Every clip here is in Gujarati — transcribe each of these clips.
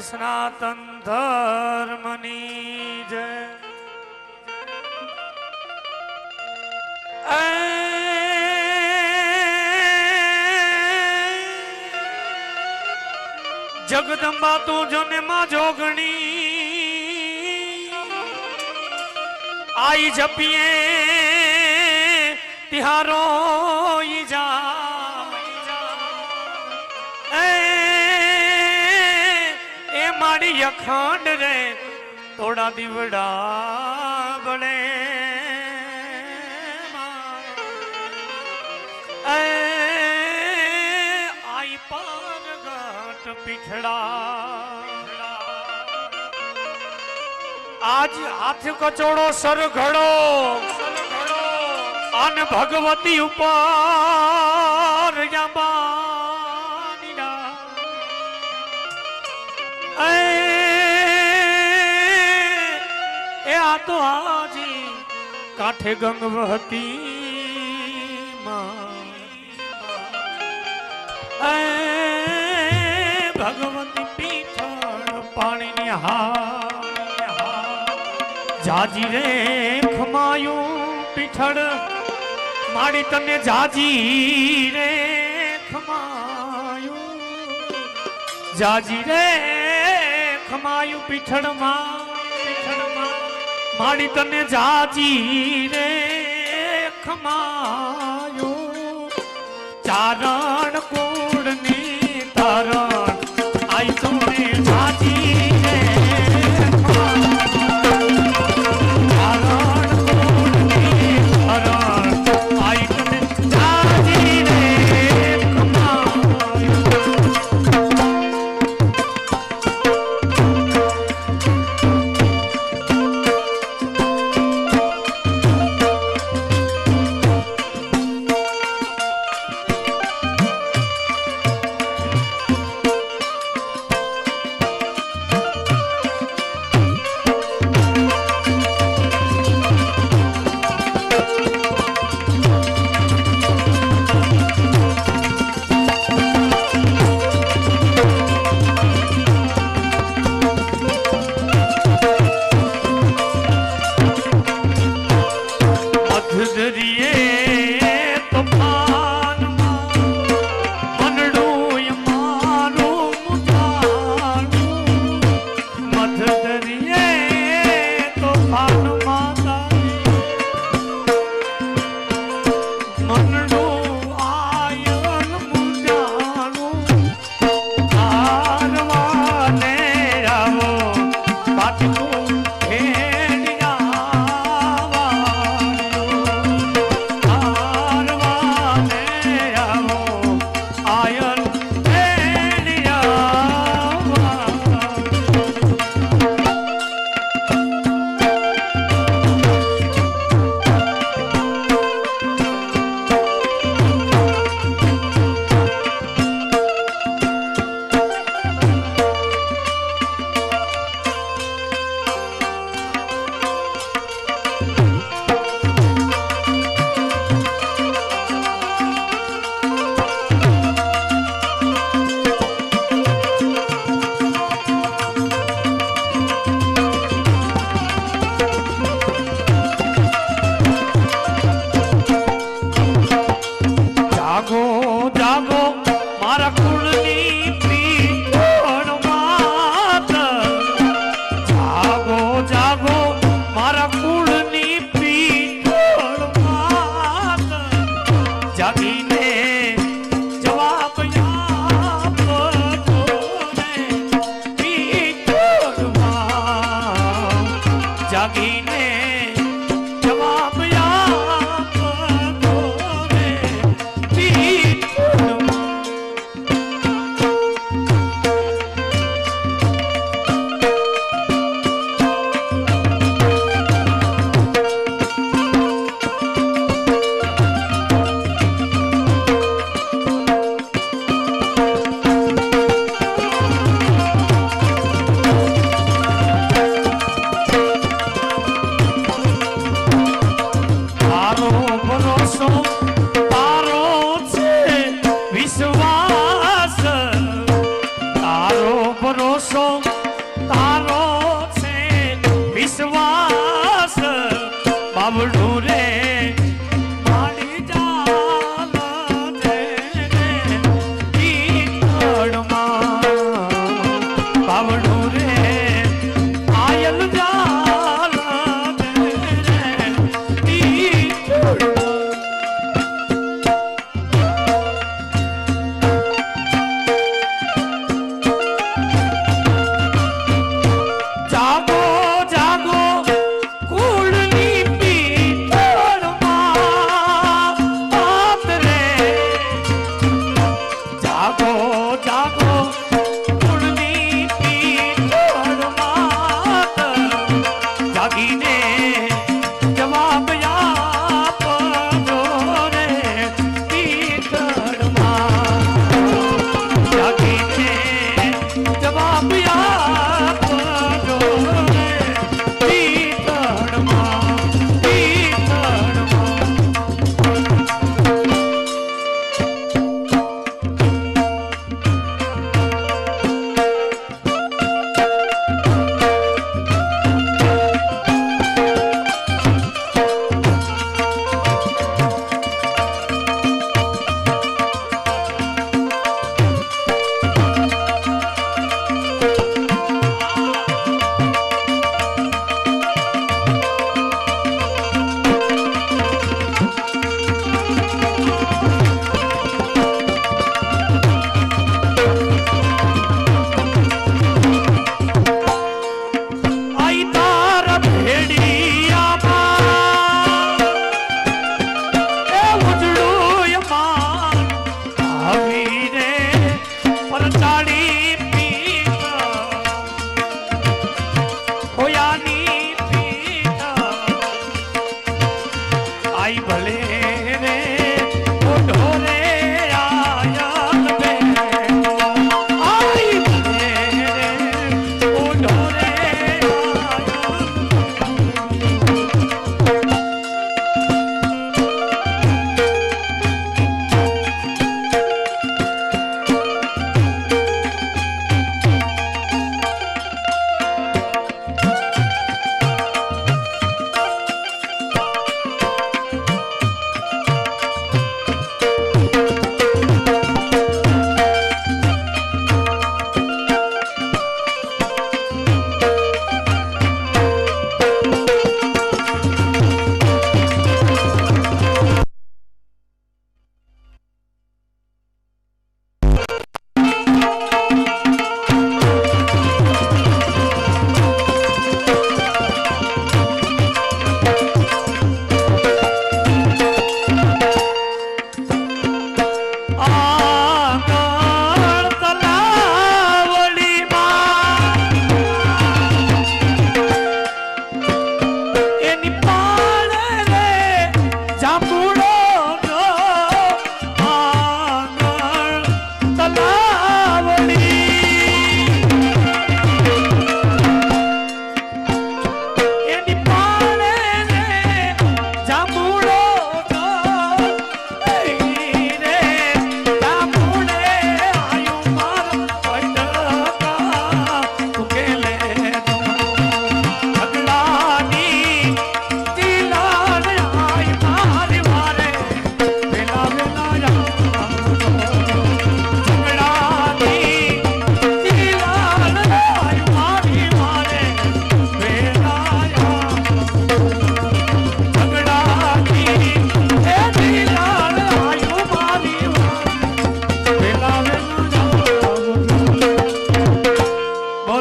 सनातन धर्मनी जय। जगदंबा तू जोने मां जोगणी आई जपिए तिहारो जा ए माड़ी अखंड रे तोड़ा दिवड़ा बड़े आई पार घाट पिछड़ा आज हाथ कचोड़ो सर घड़ो अन भगवती ऊपर ए आ तो आजी काठे गंगवती भगवती पीछड़ पानी जाजी रे खमायूं पीछड़ माड़ी तने जाजी रे खमायूं जाजी रे खमायूं पीछड़ माड़ी तने जाजी रे खमायूं चारण कूड़नी तारण आई तूने जाजी रे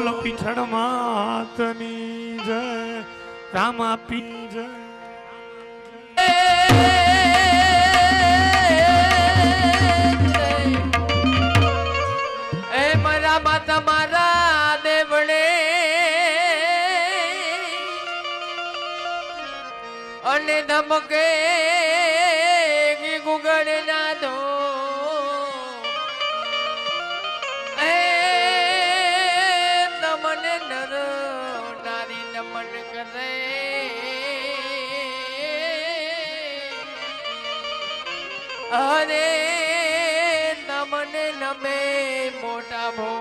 બોલ પીછળ માતની જય રામા પી જય તમારા દેવડે અને ધમકે ગુગળ ના દો તમને નર નારી નમન કરે અરે તમને નમે મોટા ભો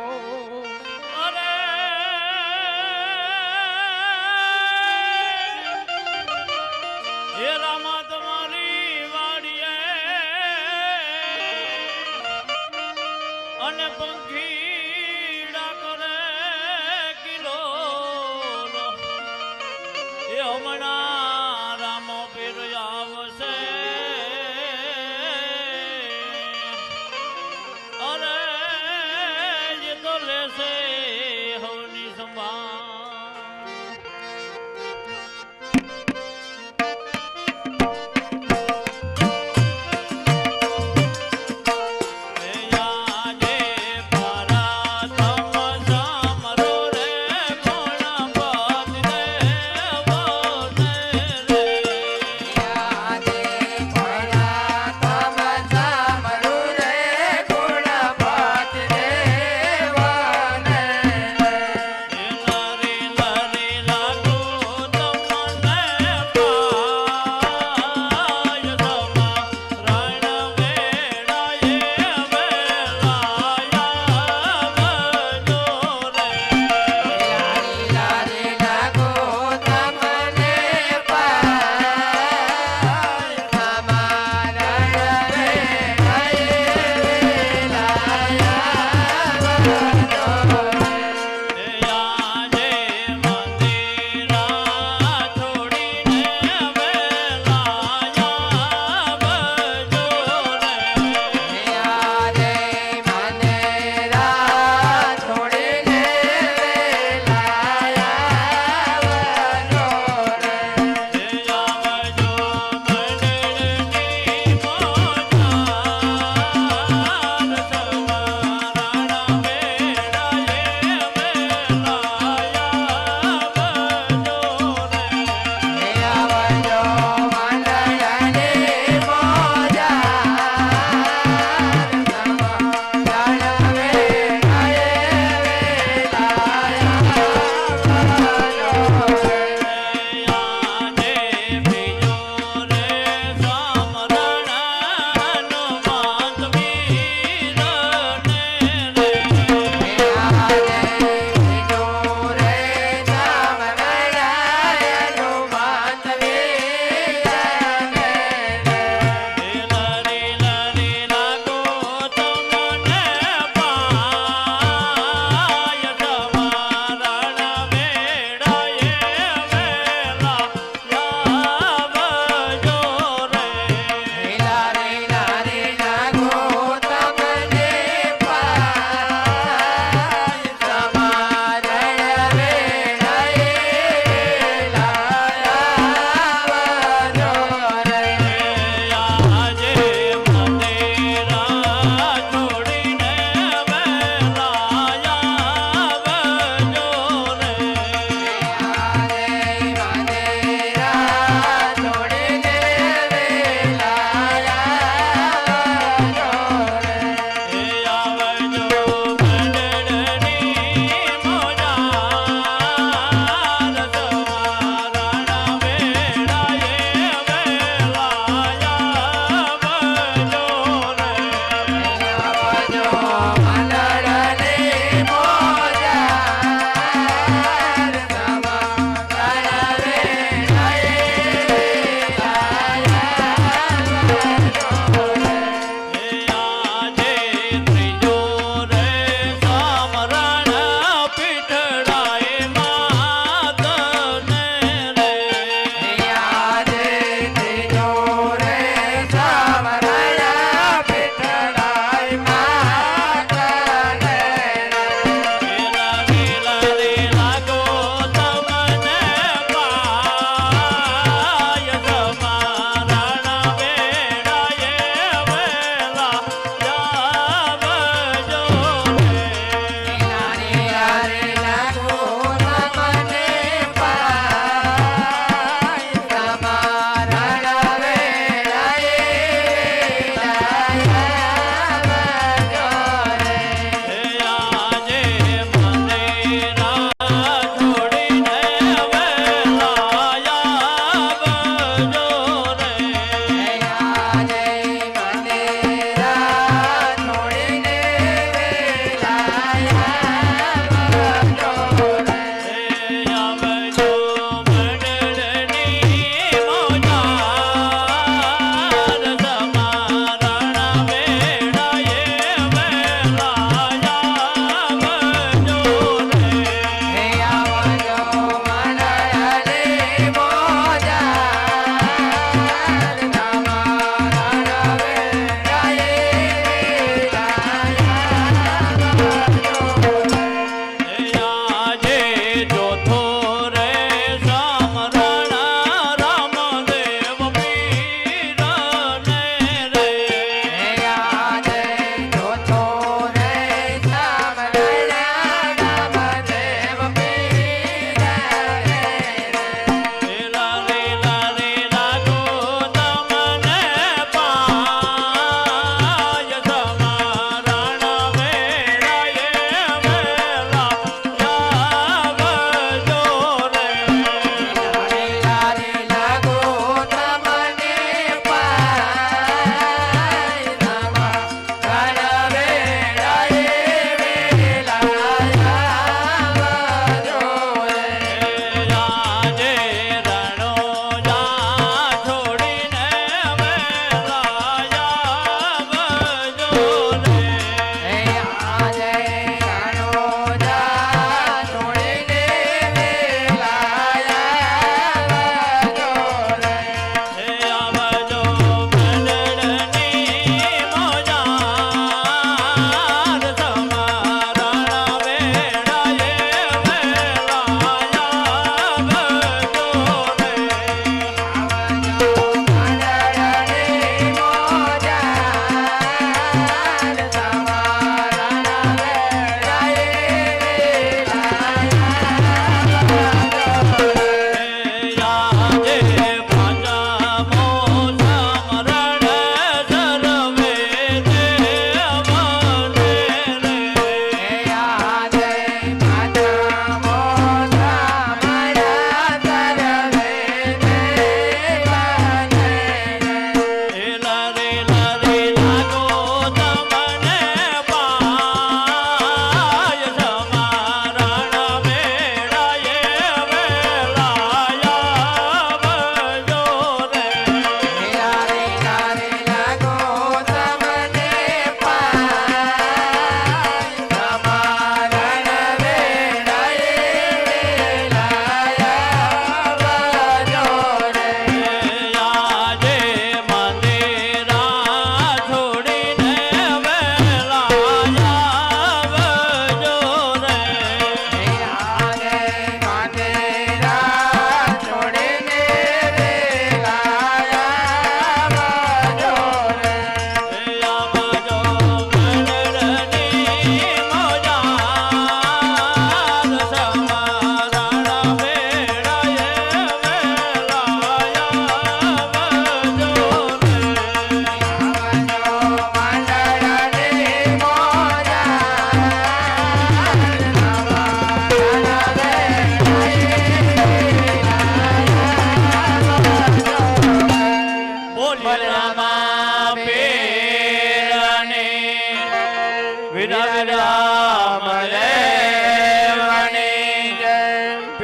અને પંખીડા કરે કિલો એ હમણાં રામો પીર આવશે અરે એ તો લેશે હવની સંભાળ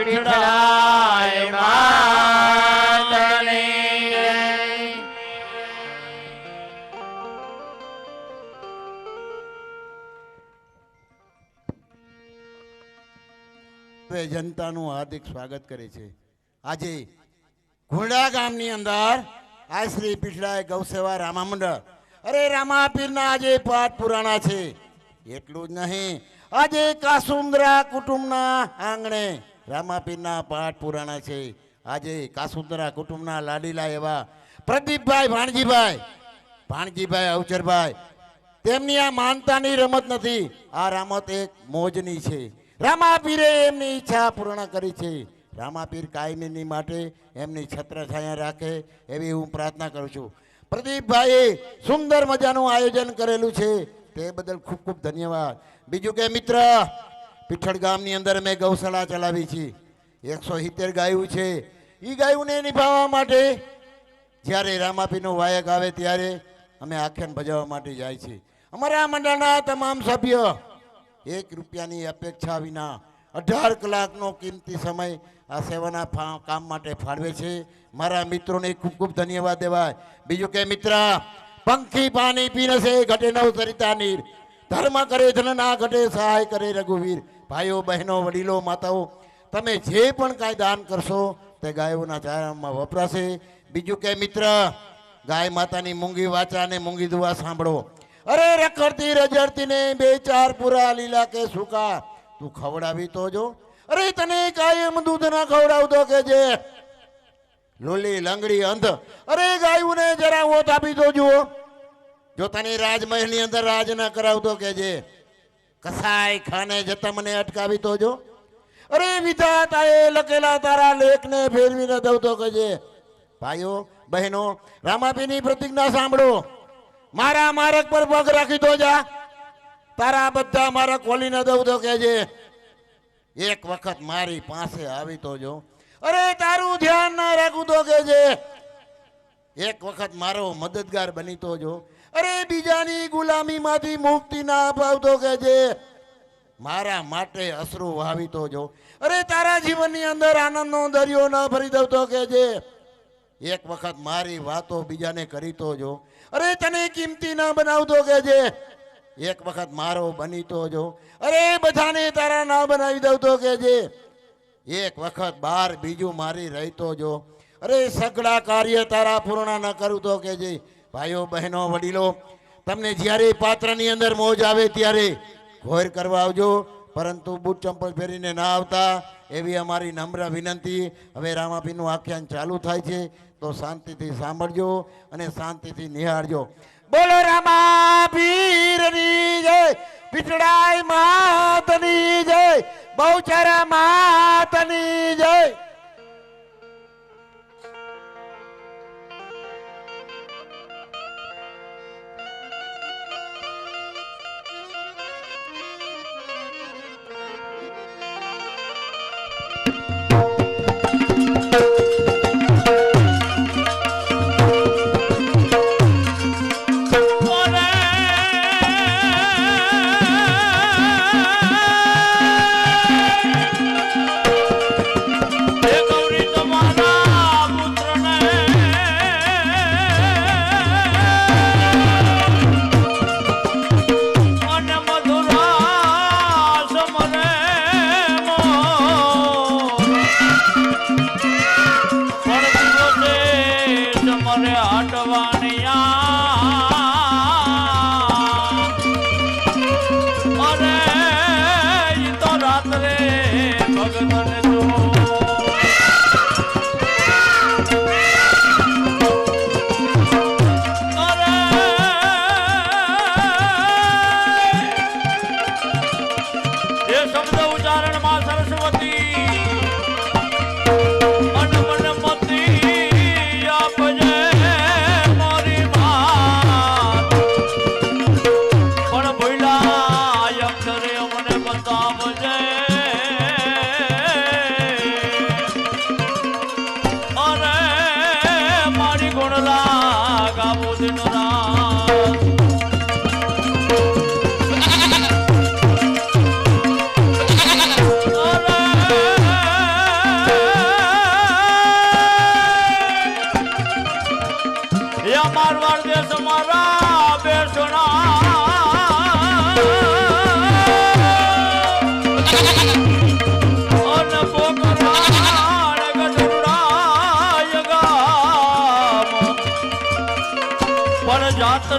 પીઠળાય માતની જય. હવે જનતાનું હાર્દિક સ્વાગત કરે છે. આજે ઘોડા ગામની અંદર આ શ્રી પીઠળાય ગૌસેવા રામા મંડળ અરે રામાપીરના આજે પાઠ પુરાણા છે. એટલું જ નહીં, આજે કાસુંદરા કુટુંબના આંગણે રામાપીરના પાઠ પુરાણા છે. આજે કાસુંદરા કુટુંબના લાડીલા એવા પ્રદીપભાઈ ભાણજીભાઈ અવચરભાઈ, તેમની આ માનતાની રમત નથી, આ રમત એક મોજની છે. રામાપીરે એમની ઈચ્છા પૂર્ણ કરી છે. રામાપીર કાયમીની માટે એમની છત્રછાયા રાખે એવી હું પ્રાર્થના કરું છું. પ્રદીપભાઈએ સુંદર મજાનું આયોજન કરેલું છે, તે બદલ ખૂબ ખૂબ ધન્યવાદ. બીજું કે મિત્ર, પીઠળ ગામની અંદર મેં ગૌશાળા ચલાવી છે. 170 ગાયું છે. એ ગાયોને નિભાવવા માટે જ્યારે રામાપીરનો વાયક આવે ત્યારે અમે આખ્યાન ભજવવા માટે જાય છે. અમારા મંડળના તમામ સભ્ય 1 રૂપિયાની અપેક્ષા વિના 18 કલાકનો કિંમતી સમય આ સેવાના કામ માટે ફાળવે છે. મારા મિત્રોને ખૂબ ખૂબ ધન્યવાદ દેવાય. બીજું કે મિત્ર, પંખી પાણી પીને છે ઘટે નવ સરિતા નીર, ધર્મ કરે ધન ના ઘટે સહાય કરે રઘુવીર. ભાઈઓ બહેનો વડીલો માતાઓ, તમે જે પણ કાંઈ દાન કરશો તે ગાયોના ચારામાં વપરાશે. બીજું કે મિત્ર, ગાય માતાની મૂંગી વાચા અને મૂંગી દુઆ સાંભળો. અરે રખડતી રજડતી ને 2-4 પૂરા લીલા કે સૂકા તું ખવડાવી તો જો. અરે તને કાયમ દૂધ ના ખવડાવતો કે જે લોલી લંગડી અંધ, અરે ગાયુંને જરા ઓત આપી તો જુઓ. જો તને રાજમહેલ ની અંદર રાજ ના કરાવતો કે જે કસાય ખાને જતા મને અટકાવી તો જો. અરે વિધાતાએ લખેલા તારા લેખને ફેરવી ન દઉં તો કે જે. ભાઈઓ બહેનો, રામાપીરની પ્રતિજ્ઞા સાંભળો. મારા માર્ગ પર પગ રાખી તો જા, તારા બધા મારા ખોલી ન દઉં તો કહેજે. એક વખત મારી પાસે આવી તો જો. અરે તારું ધ્યાન ના રાખું તો કહેજે. એક વખત મારો મદદગાર બની તો જો. અરે બીજાની ગુલામીમાંથી મુક્તિ ના અપાવતો કહેજે. મારા માટે અશ્રુ વાવી તો જો. અરે તારા જીવનની અંદર આનંદનો દરિયો ન ભરી દઉં તો કહેજે. એક વખત મારી વાતો બીજાને કરી તો જો. અરે તને કિંમતી ના બનાવતો કહેજે. એક વખત મારો બની તો જો. અરે બધાને તારા ના બનાવી દઉં તો કહેજે. એક વખત બાર બીજું મારી રહી તો જો. અરે સગડા કાર્ય તારા પૂર્ણ ન કરું તો કહેજે. ભાઈઓ બહેનો વડીલો, તમને જ્યારે પાત્રની અંદર મોજ આવે ત્યારે ઘોર કરવા આવજો, પરંતુ બૂટ ચંપલ ફેરીને ના આવતા એવી અમારી નમ્ર વિનંતી. હવે રામાપીરનું આખ્યાન ચાલુ થાય છે, તો શાંતિથી સાંભળજો અને શાંતિથી નિહાળજો. બોલો રામાપીરની જય, પીઠળાય માતની જય, બહુચરા માતની જય.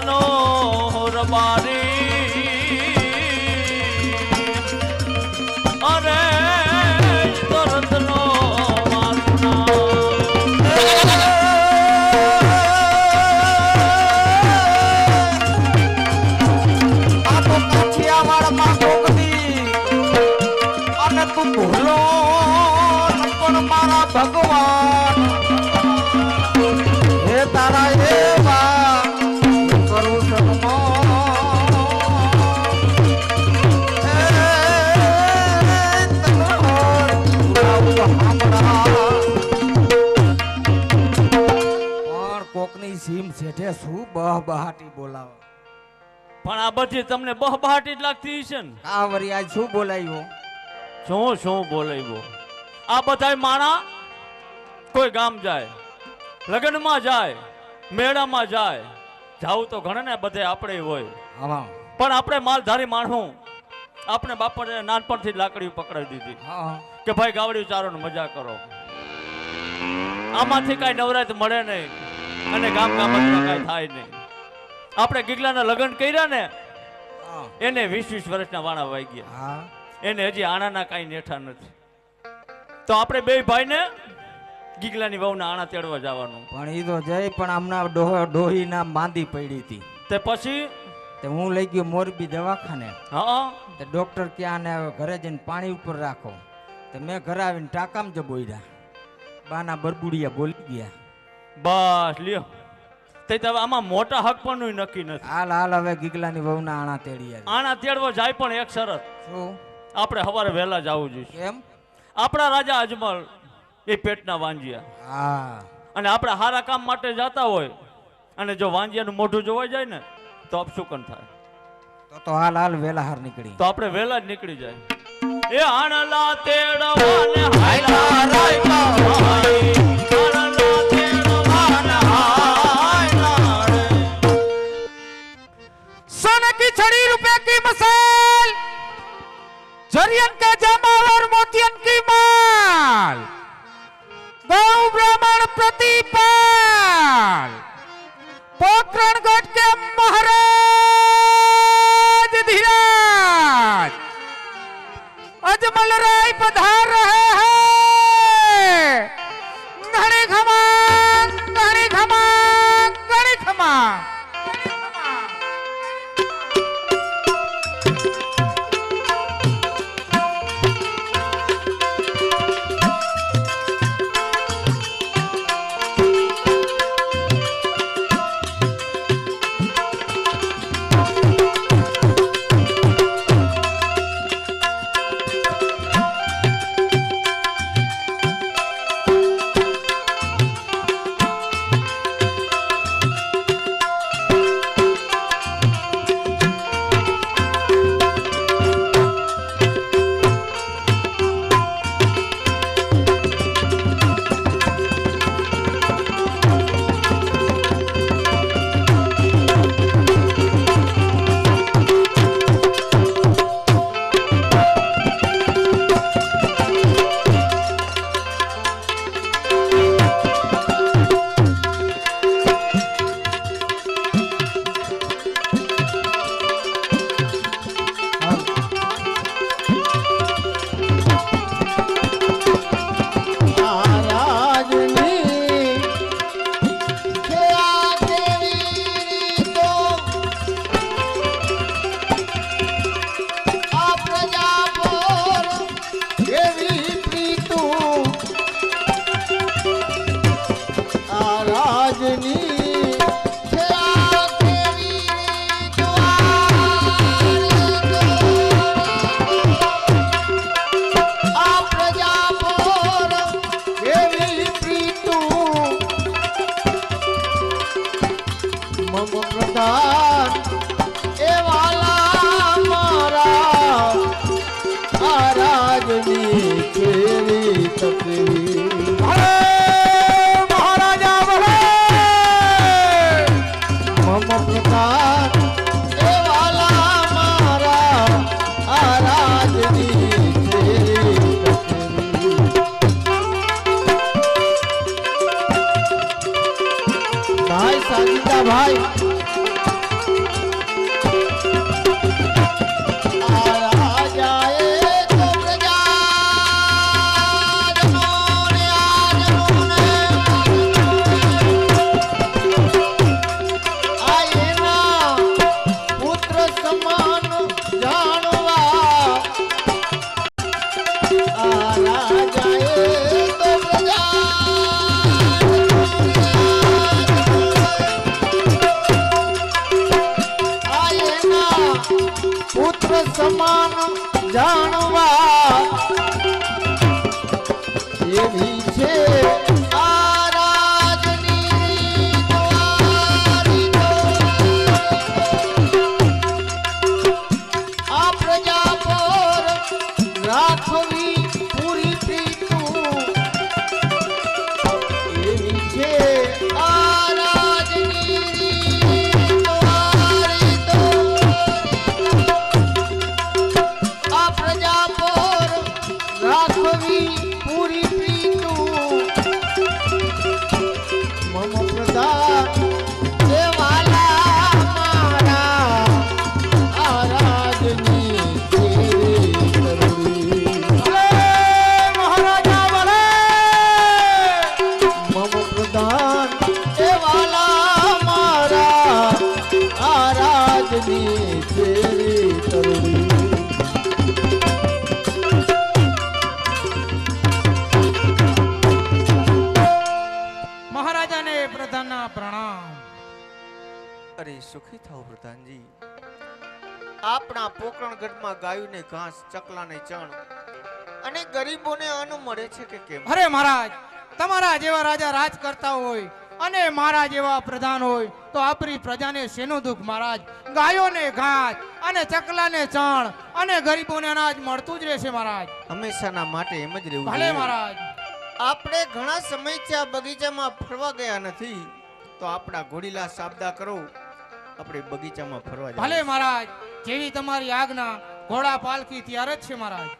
દરદનો રબારી અરે દરદનો ભૂલો પણ મારા ભગવાન હે તારા એવા કરું પણ કોકની સીમ શેઠે શું બહાટી બોલાવે પણ આ બધી તમને બહબહાટી જ લાગતી છે ને આ વરી આજ શું બોલાયું શું બોલાવ્યો આ બધાય માણા કોઈ ગામ જાય લગ્નમાં જાય મેળામાં જાય જાવું તો ઘણે ને બધે આપણે હોય હા પણ આપણે માલધારી માણું આપણે બાપાને નાનપણથી લાકડી પકડાવી દીધી હા કે ભાઈ ગાવડી ચારો ને મજા કરો આમાંથી કઈ નવરાત મળે નહીં અને ગામ ગામમાં કઈ થાય નહીં આપણે ગીગલાના લગ્ન કર્યા ને એને 20 વર્ષના વાણા વાઈ ગયા હા એને હજી આણાના કાંઈ નેઠા નથી તો આપણે બે ભાઈને ગીગલાની વહુના આણા તેડવા જવાનું પણ ઈ તો જઈ પણ આમના ડોહી ના માંદી પડી હતી તે પછી તે હું લઈ ગયો મોરબી દવાખાને હા તે ડોક્ટર કે આને ઘરે જઈને પાણી ઉપર રાખો તે મેં ઘરે આવીને ટાકામ જ બોલ્યા બાના બરબુડિયા બોલી ગયા બસ લ્યો તે તો હવે આમાં મોટા હક પણ નક્કી નથી હાલ હાલ હવે ગીગલાની વહુના આણા તેડી આવી આણા તેડવા જાય પણ એક શરત શું આપણે સવારે વહેલા જવું જોઈએ કેમ આપણા રાજા અજમલ એ પેટના વાંજિયા હા અને આપણે સારા કામ માટે જતા હોય અને જો વાંજિયાનું મોઢું જોવાઈ જાય ને તો અપશુકન થાય તો હાલ હાલ વેલા હાર નીકળી તો આપણે વહેલા જ નીકળી જાય એ આણલા તેડવાને હાયલા રાયલા આણલા તેડવાને હાયલા सोने की छड़ी रुपए की मसाल जरियन का जमावर मोतियन की माल गौ ब्राह्मण प्रतिपाल पोखरण गढ़ के महाराज धीराज अजमल राय पधार તો પ્રજા આ એના પુત્ર સમાન જાણવા એવી છે આ રાજની દ્વારી તો. આ પ્રજા પર રાખવી પૂરી પ્રીતું એવી છે આ રાજની દ્વારી તો. આ પ્રજા પર રાખવી પૂરી પ્રીતું મમ પ્રધાન દેવાલા મારા આ રાજની સેવે કરવી. મહારાજા વડે મમ પ્રધાન દેવાલા મારા આ રાજની સેવે કરવી. મહારાજાને પ્રધાનના પ્રણામ. અરે સુખી થાઓ પ્રધાનજી. આપણા પોકરણગઢમાં ગાયોને ઘાસ, ચકલાને ચણ અને ગરીબોને અન્ન મળે છે કે કેમ? અરે મહારાજ, તમારા જેવા રાજા રાજ કરતા હોય અને મારા જેવા પ્રધાન હોય તો આપણી પ્રજાને શેનું દુઃખ મહારાજ? ગાયોને ઘાસ અને ચકલાને ચણ અને ગરીબોને અનાજ મળતું જ રહેશે મહારાજ. હંમેશાના માટે એમ જ રહેવું ભલે જોઈએ. મહારાજ. આપણે ઘણા સમયથી આ બગીચામાં ફરવા ગયા નથી, તો આપણા ઘોડીલા સાબદા કરો, આપણે બગીચામાં ફરવા ભલે જઈએ. મહારાજ, જેવી તમારી આજ્ઞા. ઘોડા પાલખી તૈયાર જ છે મહારાજ.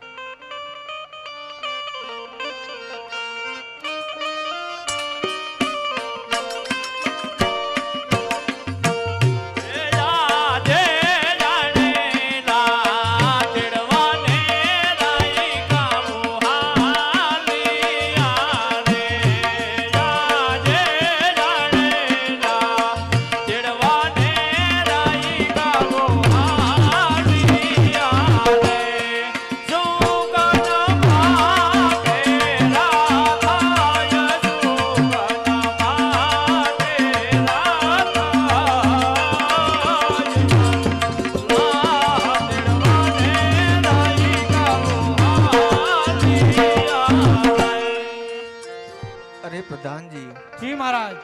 અરે પ્રધાનજી, જી મહારાજ.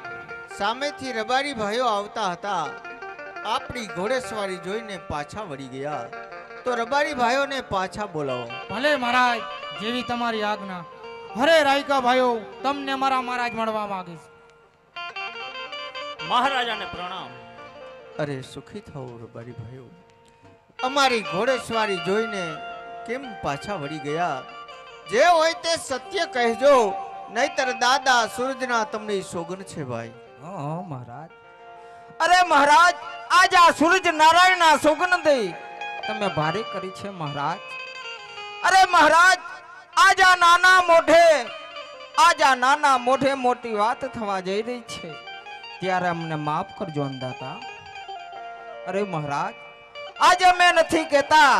સામેથી રબારી ભાઈઓ આવતા હતા, આપણી ઘોડેસવારી જોઈને પાછા વળી ગયા, તો રબારી ભાઈઓને પાછા બોલાવો. ભલે મહારાજ, જેવી તમારી આજ્ઞા. હરે રાયકા ભાઈઓ, તમને મારા મહારાજ મળવા માંગીશ. મહારાજાને પ્રણામ. અરે સુખી થાઓ રબારી ભાઈઓ. અમારી ઘોડેસવારી જોઈને કેમ પાછા વળી ગયા? જે હોય તે સત્ય કહેજો, નહીતર દાદા સૂરજના તમને સોગન છે ભાઈ. મહારાજ. અરે મહારાજ, આજ આ સૂરજ નારાયણના સોગંદ તમે ભારે કરી છે મહારાજ. અરે મહારાજ, આજ આ નાના મોઢે મોટી વાત થવા જઈ રહી છે, ત્યારે અમને માફ કરજો અંદાતા. અરે મહારાજ, આજે અમે નથી કહેતા,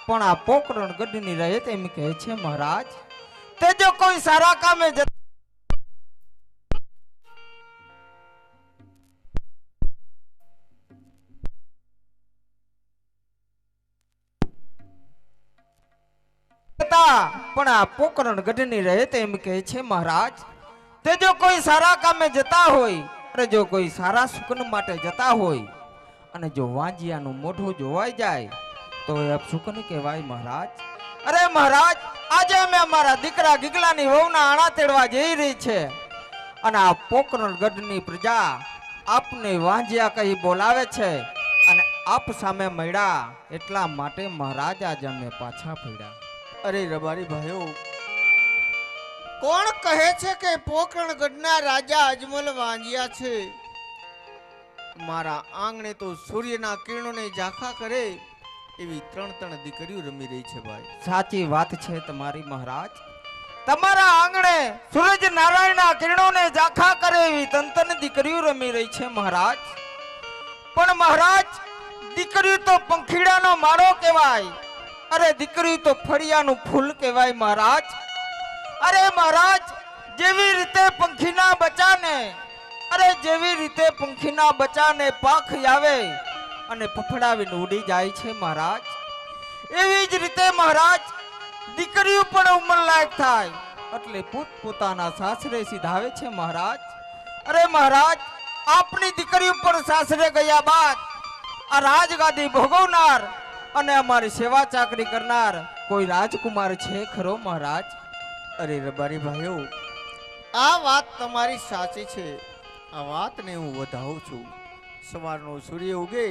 પણ આ પોકરણ ગઢની રહે તેમ કહે છે મહારાજ. તે જો કોઈ સારા કામે જતા પણ આ પોકરણ ગઢની રહે તેમ કહે છે મહારાજ. તે જો કોઈ સારા કામે જતા હોય, અરે જો કોઈ સારા સુકન માટે જતા હોય, અને જો વાંજિયાનું મોઢું જોવાઈ જાય તો એ અપશુકન કહેવાય મહારાજ. અરે મહારાજ, આજે અમે અમારા દીકરા ગીગલાની વહુના આણા તેડવા જઈ રહી છે, અને આ પોકરણ ગઢની પ્રજા આપને વાંજિયા કહી બોલાવે છે, અને આપ સામે મળ્યા એટલા માટે મહારાજ આજે અમે પાછા પડ્યા. અરે રબારી ભાઈઓ, કોણ કહે છે કે પોકરણગઢના રાજા અજમલ વાંજિયા છે? મારા આંગણે તો સૂર્યના કિરણોને ઝાંખા કરે એવી ત્રણ દીકરીઓ રમી રહી છે ભાઈ. સાચી વાત છે તમારી મહારાજ. તમારા આંગણે સૂરજ નારાયણના કિરણોને ઝાંખા કરે એવી તન દીકરીઓ રમી રહી છે મહારાજ. પણ મહારાજ, દીકરીઓ તો પંખીડાનો માળો કહેવાય, અરે દીકરી તો ફળિયાનું ફૂલ કહેવાય મહારાજ. અરે મહારાજ, જેવી રીતે પંખીના બચ્ચાને જેવી રીતે પંખીના બચ્ચાને પાંખ આવે અને ફફડાવીને ઉડી જાય છે મહારાજ, એવી જ રીતે મહારાજ દીકરીઓ પણ ઉંમર લાયક થાય એટલે પોતાના સાસરે સીધાવે છે મહારાજ. અરે મહારાજ, આપની દીકરીઓ પણ સાસરે ગયા બાદ આ રાજગાદી ભોગવનાર અને અમારી સેવા ચાકરી કરનાર કોઈ રાજકુમાર છે ખરો મહારાજ? અરે રબારી ભાઈઓ, આ વાત તમારી સાચી છે. આ વાતને હું વધાવું છું. સવારનો સૂર્ય ઉગે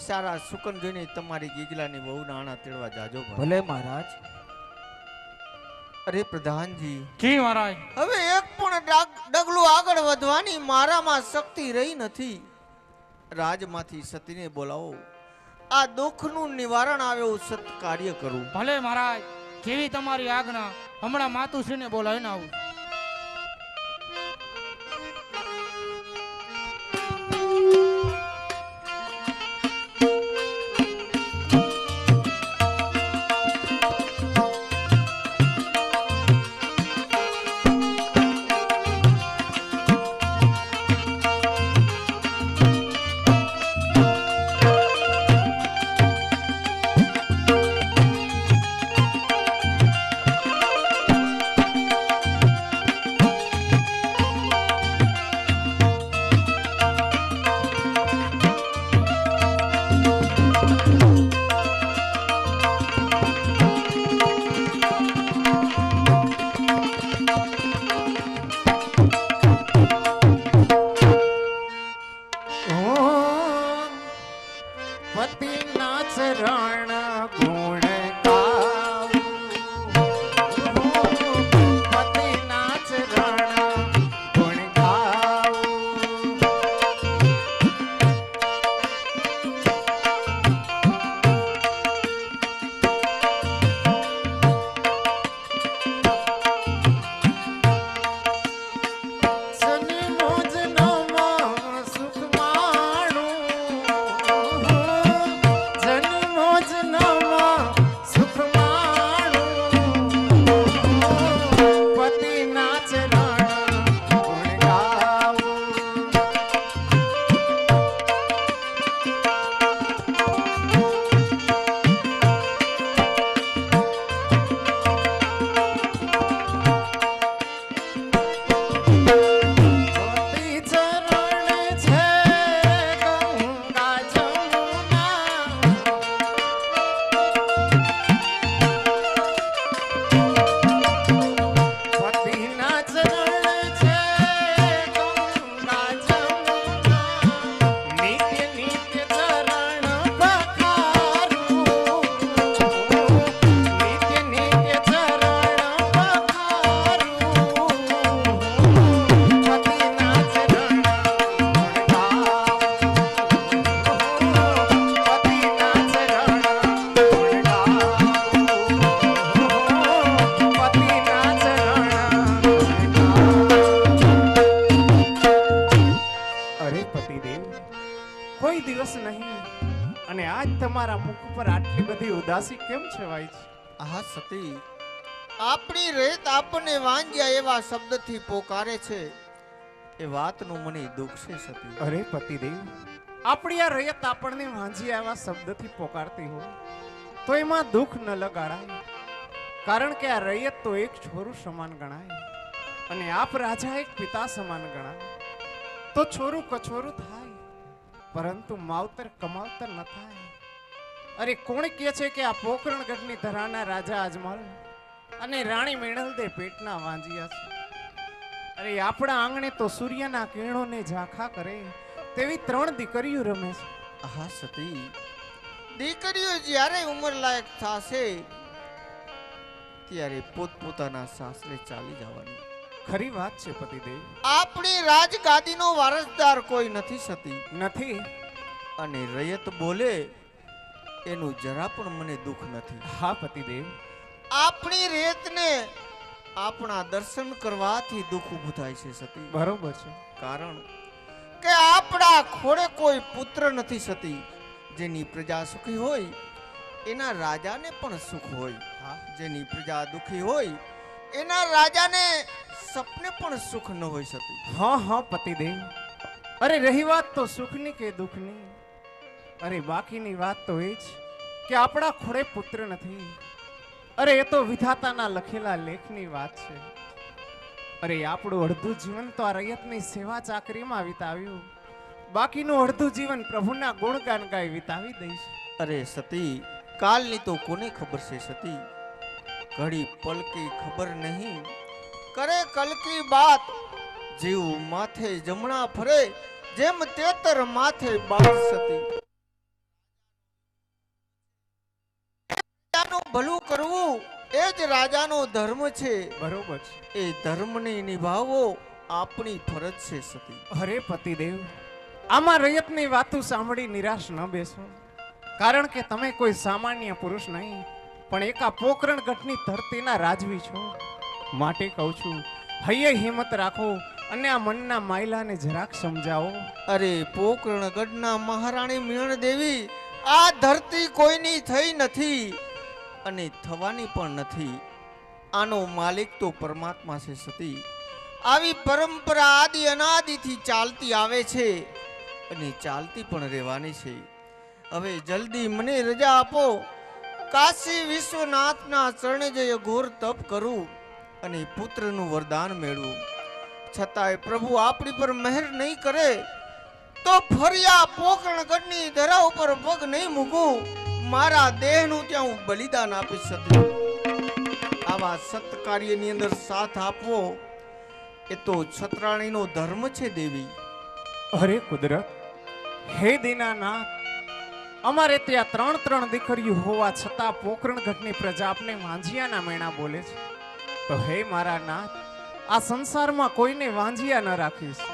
સારા સુકન જોઈને તમારી ગીગલાની બહુ નાણા તેડવા જાજો ભાઈ. ભલે મહારાજ. અરે પ્રધાનજી, જી મહારાજ. હવે એક પણ ડગલું આગળ વધવાની મારામાં શક્તિ રહી નથી. રાજમાંથી સતીને બોલાવો, આ દુઃખનું નિવારણ આવે એવું સત કાર્ય કરું. ભલે મહારાજ, જેવી તમારી આજ્ઞા. હમણાં માતુશ્રીને બોલાવીને આવું. ઉદાસી કેમ છે ભાઈ? આહા સતી, આપણી રેત આપણને વાંજ્યા એવા શબ્દથી પોકારે છે, એ વાતનું મને દુઃખ છે સતી. અરે પતિદેવ, આપણી આ રેત આપણને વાંજ્યા એવા શબ્દથી પોકારતી હોય તો એમાં દુઃખ ન લગાડાય, કારણ કે આ રૈયત તો એક છોરું સમાન ગણાય અને આપ રાજા એક પિતા સમાન ગણાય. તો છોરું કછોરું થાય પરંતુ માવતર કમાવતર ન થાય. અરે કોણ કહે છે કે આ પોકરણગઢની ધરાના રાજા અજમલ અને રાણી મેણલદે પેટના વાંજિયા છે? અરે આપણા આંગણે તો સૂર્યના કિરણોને ઝાંખા કરે તેવી 3 દીકરીઓ રમે છે. આહા સતી, દીકરીઓ જ્યારે ઉંમર લાયક થશે ત્યારે પોતપોતાના સાસરે ચાલી જવાની. ખરી વાત છે પતિદેવ. આપણી રાજગાદીનો વારસદાર કોઈ નથી સતી. નથી. અને રયત બોલે એનું જરા પણ મને દુઃખ નથી. હા પતિદેવ, આપણી રેતને આપણા દર્શન કરવાથી દુઃખ ઊભું થાય છે સતી. બરોબર છે. કારણ કે આપણા ખોળે કોઈ પુત્ર નથી સતી. જેની પ્રજા સુખી હોય એના રાજાને પણ સુખ હોય, જેની પ્રજા દુખી હોય એના રાજાને સપને પણ સુખ ન હોઈ સતી. હા હા પતિદેવ, અરે રહી વાત તો સુખની કે દુઃખની, અરે બાકીની વાત તો એ જ કે આપણા ખોળે પુત્ર નથી. અરે એ તો વિધાતાના લખેલા લેખની વાત છે. અરે આપણું અડધું જીવન તો આ રૈયતની સેવા ચાકરીમાં વિતાવ્યું, બાકીનું અડધું જીવન પ્રભુના ગુણગાન ગાઈ વિતાવી દઈશ. અરે સતી, કાલની તો કોને ખબર છે સતી? ઘડી પલકી ખબર નહીં, કરે કલકી બાત. જીવ માથે જમણા ફરે, જેમ તેતર માથે બાત સતી. રાજાનું ભલું કરવું એ જ રાજાનો ધર્મ છે. બરોબર છે. એ ધર્મને નિભાવવો આપણી ફરજ છે સતી. અરે પતિદેવ, આમાં રૈયતની વાતો સાંભળી નિરાશ ન બેસો, કારણ કે તમે કોઈ સામાન્ય પુરુષ નહીં, પણ એકા પોકરણ ગઢની ધરતીના રાજવી છો. માટે કહું છું, હૈયે હિંમત રાખો અને આ મનના માયલાને જરાક સમજાવો. અરે પોકરણગઢના મહારાણી મીણ દેવી, આ ધરતી કોઈની થઈ નથી અને થવાની પણ નથી. આનો માલિક તો પરમાત્મા છે સતી. આવી પરંપરા આદિ અનાદિથી ચાલતી આવે છે અને ચાલતી પણ રહેવાની છે. હવે જલ્દી મને રજા આપો, કાશી વિશ્વનાથના ચરણે જઈ ઘોર તપ કરું અને પુત્રનું વરદાન મેળવું. છતાંય પ્રભુ આપણી પર મહેર નહીં કરે તો ફરી આ પોકરણગઢની ધરા ઉપર પગ નહીં મૂકું. મારા દેહનું ત્યાં હું બલિદાન આપી શકું. આવા સત કાર્યની અંદર સાથ આપવો એ તો છત્રાણીનો ધર્મ છે દેવી. અરે કુદરત, હે દીનાનાથ, અમારે ત્યાં ત્રણ દીકરીઓ હોવા છતાં પોકરણ ગઢની પ્રજા આપને વાંજિયાના મેણા બોલે છે. તો હે મારા નાથ, આ સંસારમાં કોઈને વાંજિયા ન રાખીશ.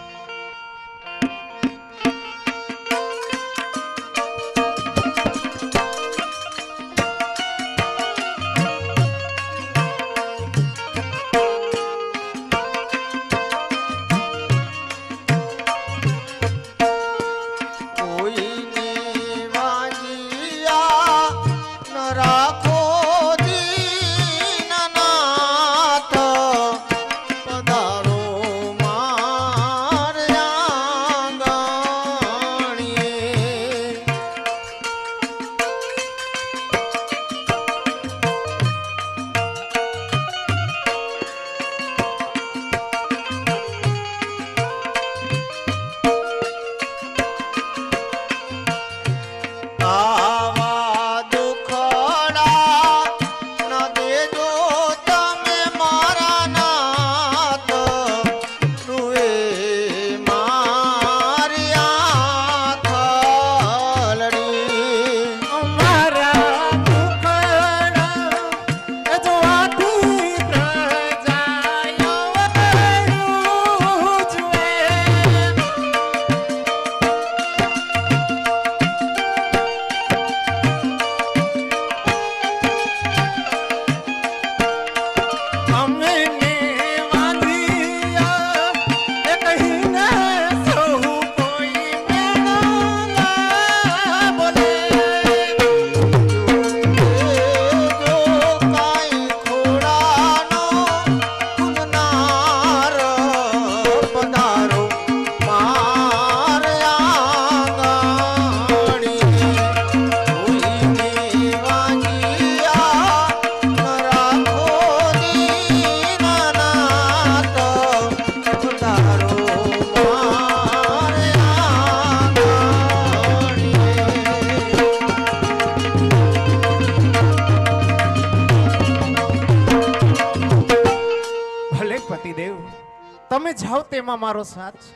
તમે જાઓ તેમાં મારો સાથ છે,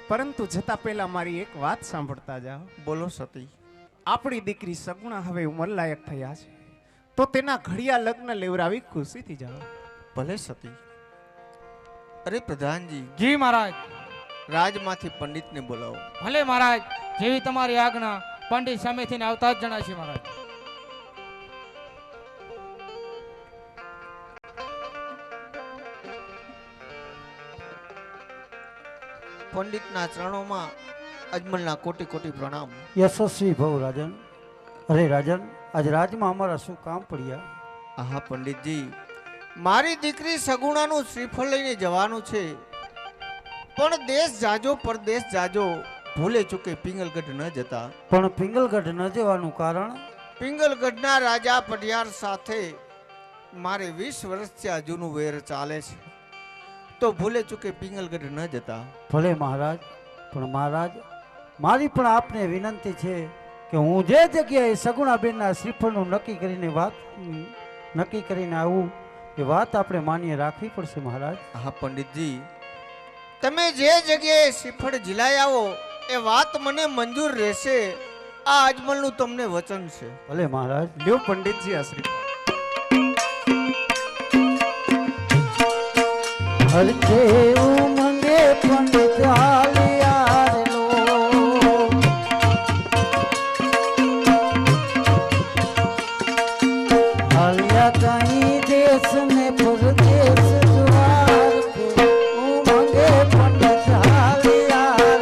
પરંતુ જતા પહેલા મારી એક વાત સાંભળતા જાઓ. બોલો સતી. આપણી દીકરી સગુણા હવે ઉંમરલાયક થયા છે, તો તેના ઘડિયા લગ્ન લેવરાવી ખુશીથી જાઓ. ભલે સતી. અરે પ્રધાનજી, જી મહારાજ. રાજમાંથી પંડિતને બોલાવો. ભલે મહારાજ, જેવી તમારી આજ્ઞા. પંડિત સામેથી આવતા જ જણાશે મહારાજ. પંડિતના ચરણોમાં અજમલના કોટી કોટી પ્રણામ. યશસ્વી ભવ રાજન. અરે રાજન, આજ રાજમાં અમારા શું કામ પડ્યા? આહા પંડિતજી, મારી દીકરી સગુણાનું શ્રીફળ લઈને જવાનું છે, પણ દેશ જાજો પરદેશ જાજો, ભૂલે ચૂકે પિંગલગઢ ન જતા. પણ પિંગલગઢ ન જવાનું કારણ? પિંગલગઢના રાજા પટિયાર સાથે મારે 20 વર્ષથી આ જૂનું વેર ચાલે છે, તો ભૂલે ચૂકે પિંગલગઢ ન જતા. ભલે મહારાજ, પણ મહારાજ મારી પણ આપને વિનંતી છે કે હું જે જગ્યાએ સગુણાબેનના શ્રીફળનું નક્કી કરીને આવું એ વાત આપણે માન્ય રાખવી પડશે મહારાજ. હા પંડિતજી, તમે જે જગ્યાએ શ્રીફળ ઝીલાઈ આવો એ વાત મને મંજૂર રહેશે, આ અજમલનું તમને વચન છે. ભલે મહારાજ. લ્યો પંડિતજી આ શ્રીફળ. હરકે ઉમંગે પંડિત હાલિયારનો, હાલિયા કઈ દેશ ને પરદેશ જુવાર કે ઉમંગે પંડિત હાલિયાર,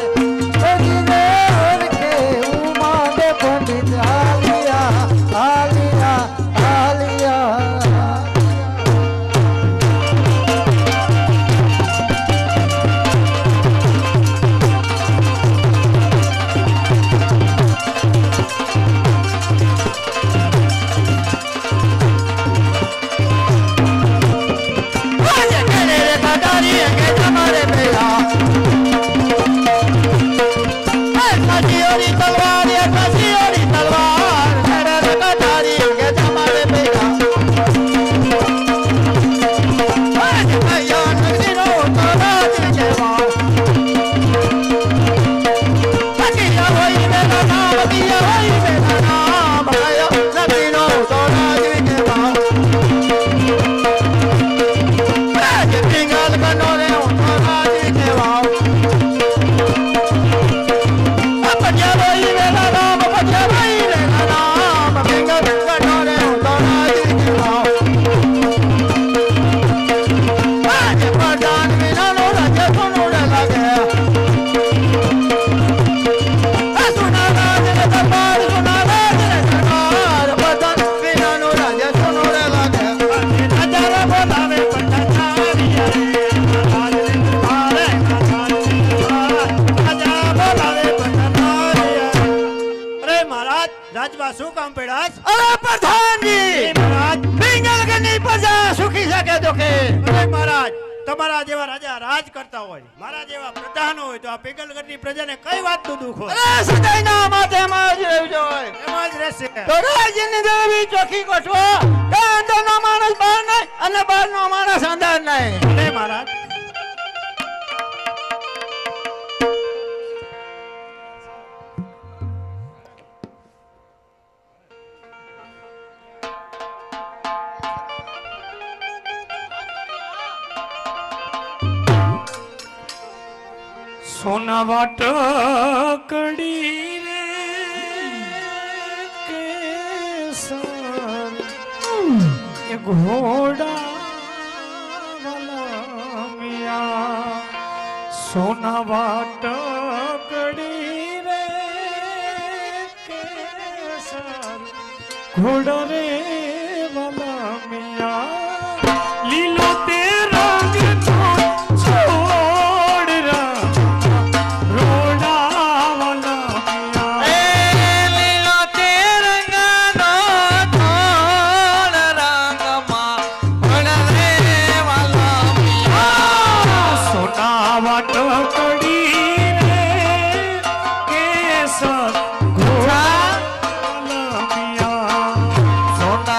હરકે ઉમંગે પંડિત હાલિયા હાલિયા હાલિયા. રાજમાં શું કામ પડ્યા? અરે પ્રધાનજી, મહારાજ પિંગલગઢની પ્રજા સુખી શકે તો કે. અરે મહારાજ, તમારા જેવા રાજા રાજ કરતા હોય, મારા જેવા પ્રધાન હોય, તો આ પિંગલગઢની પ્રજાને કઈ વાતનું દુઃખ હોય? અરે સદાયના માથે માં જ રહેવું જોઈએ. એમાં જ રહેશે. તો રાજ્યની દેવી ચોખી ગોઠવો કે અંદરનો માણસ બહાર નહીં અને બહારનો માણસ અંદર નહીં. અરે મહારાજ, સોના વાટકડી રે કેસર એ ઘોડા વાલા મિયા, સોના વાટકડી રે કેસર ઘોડા રે વાલા મિયા, લીલો તે રંગ સોના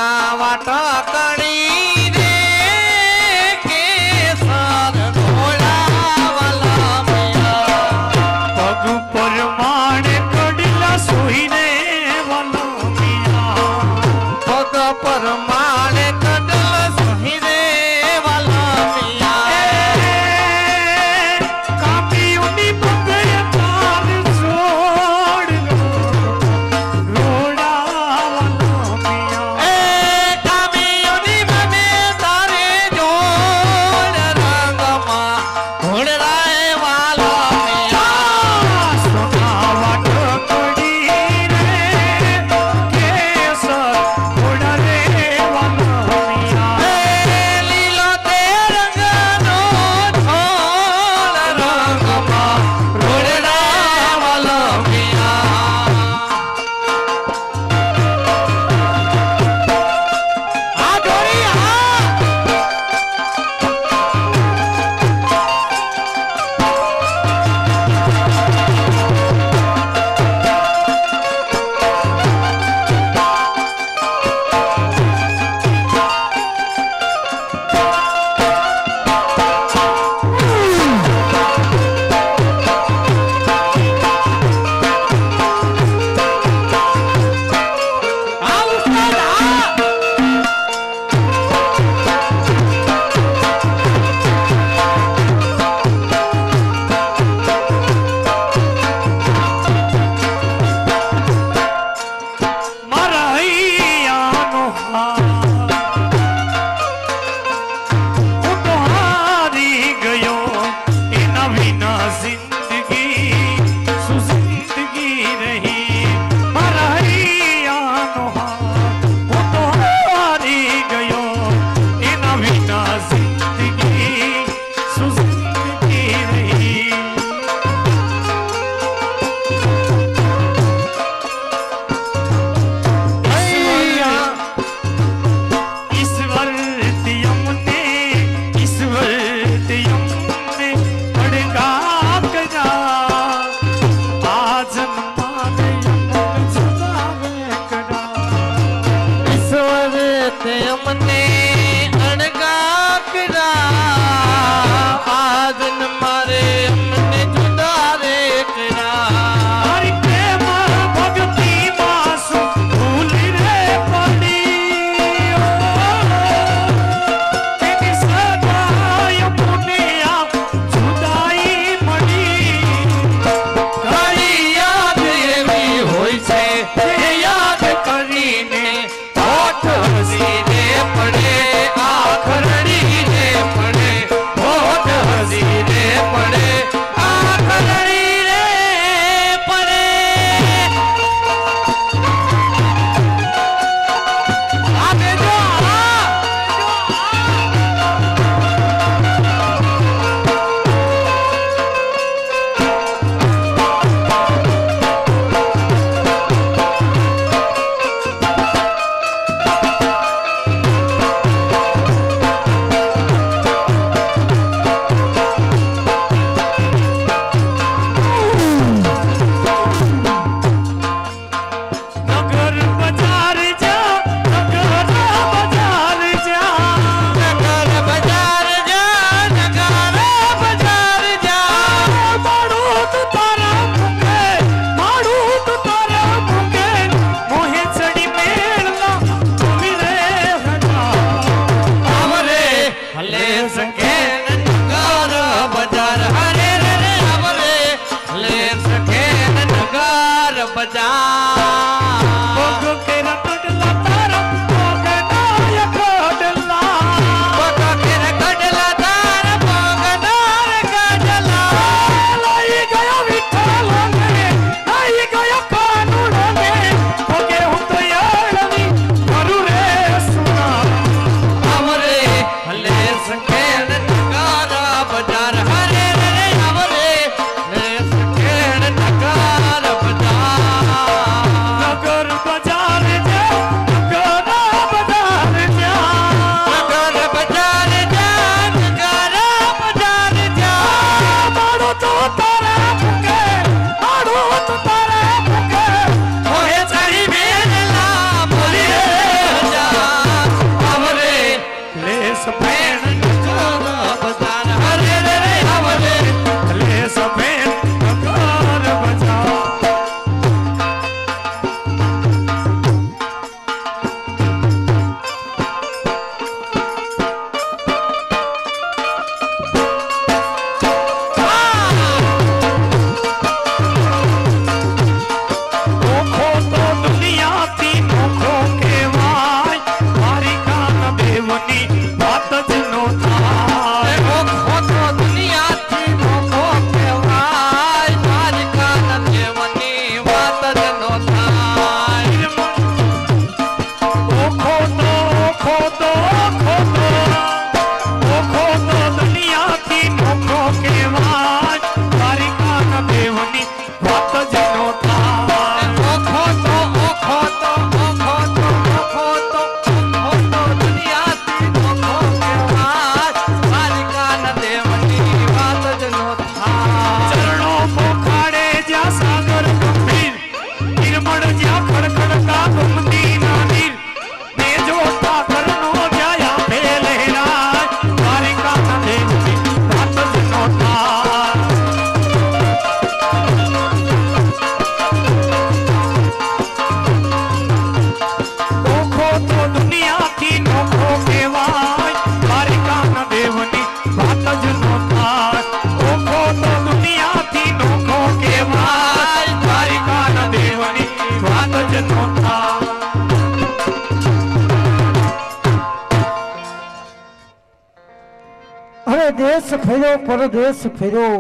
દેશ ફેર્યો પરદેશ ફેર્યો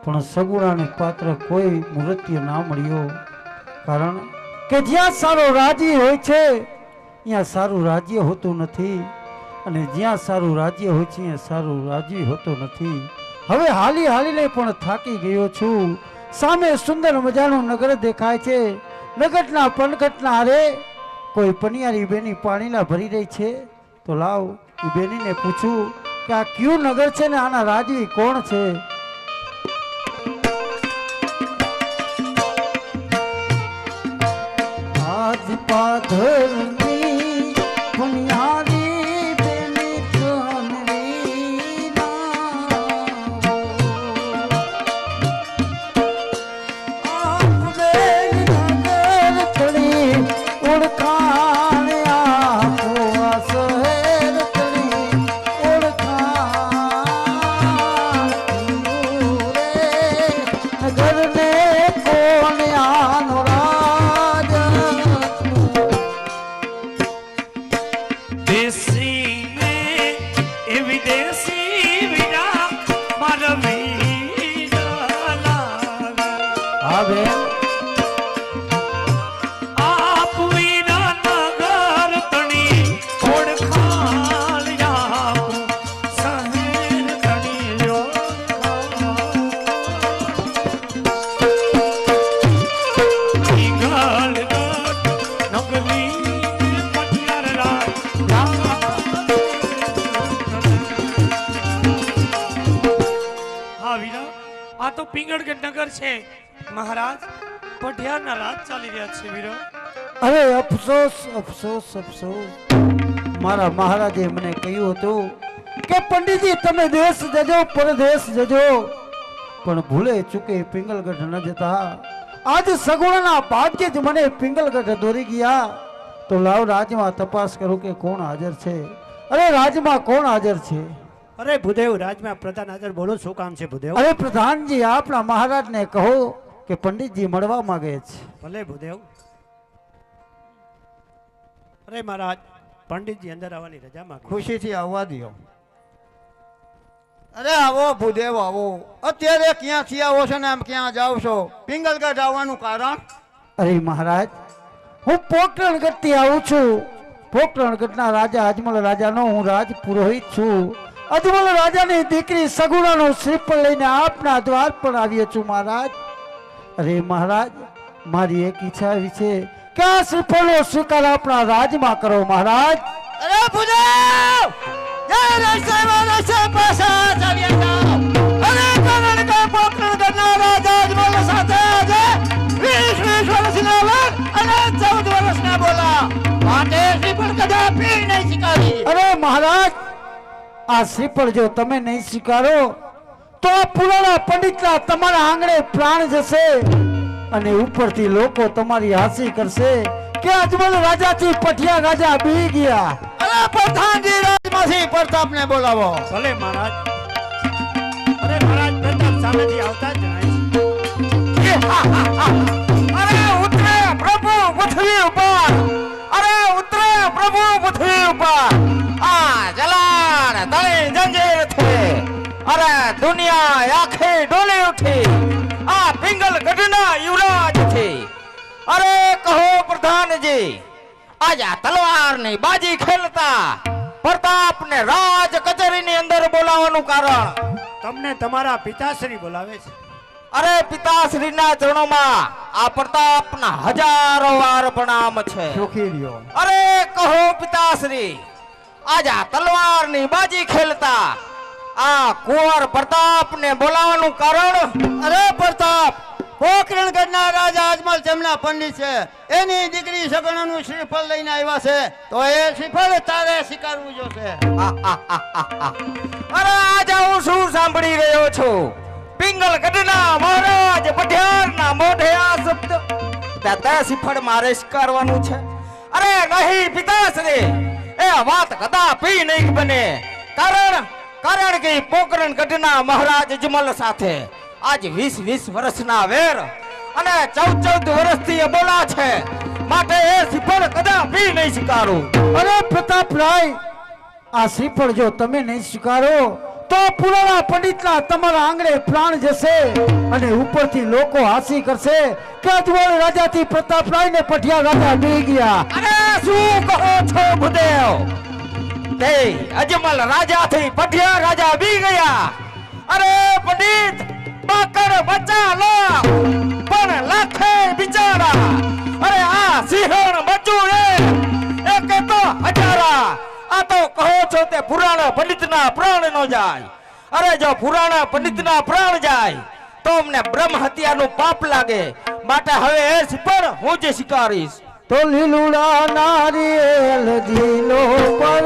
પણ સગુણાને પાત્ર કોઈ મૂર્તિઓ ના મળ્યો. કારણ કે જ્યાં સારો રાજી હોય છે ત્યાં સારું રાજ્ય હોતું નથી, અને જ્યાં સારું રાજ્ય હોય છે ત્યાં સારું રાજ્ય હોતું નથી. હવે હાલી હાલીને પણ થાકી ગયો છું. સામે સુંદર મજાનું નગર દેખાય છે. નગરના પનગટના હારે કોઈ પનિયારી બેની પાણીલા ભરી રહી છે. તો લાવ એ બેનીને પૂછું કે આ કયું નગર છે ને આના રાજી કોણ છે. આજ પાધરની પનિયારી બેની ચણરી નગર ચડી ઓળખાણ આપો આ શહેર ચડી ઓળખાણ નગરને કોણ આનો રાજ દેશી ને એ વિદેશી વિના મારા વીરા લાગે. હા બેન આપ વીરા નગર તણી ઓળખાણ આપું શહેર તણી ઓળખાણ નગરી પટિયાર રાજ. હા વીરા, આ તો પિંગળગઢ નગર છે મહારાજ. પટિયારના રાજ ચાલી રહ્યા છે વીરા. અરે અફસોસ અફસોસ અફસોસ, મારા મહારાજે મને કહ્યું હતું કે પંડિતજી તમે દેશ જજો પરદેશ જજો, પણ ભૂલે ચૂકે પિંગલગઢ ન જતા. આજ સગુણના ભાગ્ય જ મને પિંગલગઢ દોરી ગયા. તો લાવ રાજમાં તપાસ કરું કે કોણ હાજર છે. અરે રાજમાં કોણ હાજર છે? અરે ભૂદેવ, રાજમાં પ્રધાન હાજર, બોલો શું કામ છે ભૂદેવ? અરે પ્રધાનજી, આપણા મહારાજને કહો કે પંડિતજી મળવા માંગે છે. ભલે ભૂદેવ. અરે મહારાજ, પંડિતજી અંદર આવવાની રજા માંગે. ખુશીથી આવવા દો. અરે આવો ભૂદેવ આવો. અત્યારે ક્યાંથી આવો છો ને આમ ક્યાં જાવ છો? પિંગલગઢ આવવાનું કારણ? અરે મહારાજ, હું પોકરણગઢથી આવું છું. પોકરણગઢના રાજા અજમલ રાજાનો હું રાજ પુરોહિત છું. અજમલ રાજાની દીકરી સગુણાનો શ્રીફળ લઈને આપના દ્વાર પર આવ્યો છું મહારાજ. અરે મહારાજ, મારી એક ઈચ્છા એવી છે કે આ શ્રીફળનો સ્વીકાર આપણા રાજમાં કરો મહારાજ. અરે ભૂદેવ! જય રસેવા રસે પાછા ચાલ્યા જાઓ. અરે કારણ કે પોકરણગઢના રાજા અજમલ સાથે આજે 20 વર્ષના લગ અને 14 વર્ષના બોલા માટે શ્રીફળ કદાપી નહીં સ્વીકારી. અરે મહારાજ, આ શ્રીફળ જો તમે નહીં સ્વીકારો તો આ પુરાણા પંડિતના તમારા આંગણે પ્રાણ જશે અને ઉપરથી લોકો તમારી હાંસી કરશે કે અજમલ રાજાથી પઠિયા રાજા બી ગયા. અરે પ્રધાનજી રાજમાંથી પ્રતાપને બોલાવો. ભલે મહારાજ. અરે મહારાજ, પ્રતાપ સામેથી આવતા જ જણાય છે. અરે ઉતરે પ્રભુ પૃથ્વી ઉપર, અરે ઉતરે પ્રભુ પૃથ્વી ઉપર. આ જલાડ તળી જંજીર થી, અરે દુનિયા આખી ડોલી ઉઠી આ પિંગલગઢના યુવરાજ થી. અરે કહો પ્રધાનજી, આજ આ તલવારની બાજી ખેલતા પ્રતાપને રાજ કચેરીની અંદર બોલાવવાનું કારણ? તમને તમારા પિતાશ્રી બોલાવે છે. અરે પિતાશ્રીના ચરણોમાં આ પ્રતાપના હજારો વાર પ્રણામ છે. સુખી રહ્યો. અરે કહો પિતાશ્રી, આજ આ તલવારની બાજી ખેલતા આ કુંવર પ્રતાપને બોલાવવાનું કારણ? અરે પ્રતાપ, પોકરણગઢના રાજા અજમલ જેમના પંડિત છે એની દીકરી સગુણાનું શ્રીફળ લઈને આવ્યા છે, તો એ શ્રીફળ તારે સ્વીકારવું જોશે. અરે આજ હું શું સાંભળી રહ્યો છું? પિંગલગઢના મહારાજ પઢિયારના મોઢે આ શબ્દ, તે શ્રીફળ મારે સ્વીકારવાનું છે? અરે નહીં પિતાશ્રી, એ વાત કદાપી નહીં બને. કારણ કે પોકરણગઢના મહારાજ અજમલ સાથે આજ 20 વર્ષના વેર અને 14 વર્ષથી અબોલા છે, માટે એ શ્રીફળ કદાપી નહીં સ્વીકારું. અરે પ્રતાપરાય, આ શ્રીફળ જો તમે નહીં સ્વીકારો તો પુરાણા પંડિતના તમારા આંગણે પ્રાણ જશે અને ઉપરથી લોકો હાંસી કરશે કે અજમલ રાજાથી પ્રતાપરાય ને પઠિયા રાજા બી ગયા. અરે શું કહો છો ભૂદેવ? તે અજમલ રાજાથી પઠિયા રાજા બી ગયા. અરે પંડિત, બાકર બચા લો પણ લાખે બિચારા. અરે આ સિંહણ બચું એ તો હજારા. આ તો કહો છો તે પુરાણા પંડિતના પ્રાણ નો જાય. અરે જો પુરાણા પંડિતના પ્રાણ જાય તો અમને બ્રહ્મ હત્યાનું પાપ લાગે, માટે હવે એ શ્રીફળ હું જ સ્વીકારીશ. તો લીલુડા નારિયેલ જીલો પર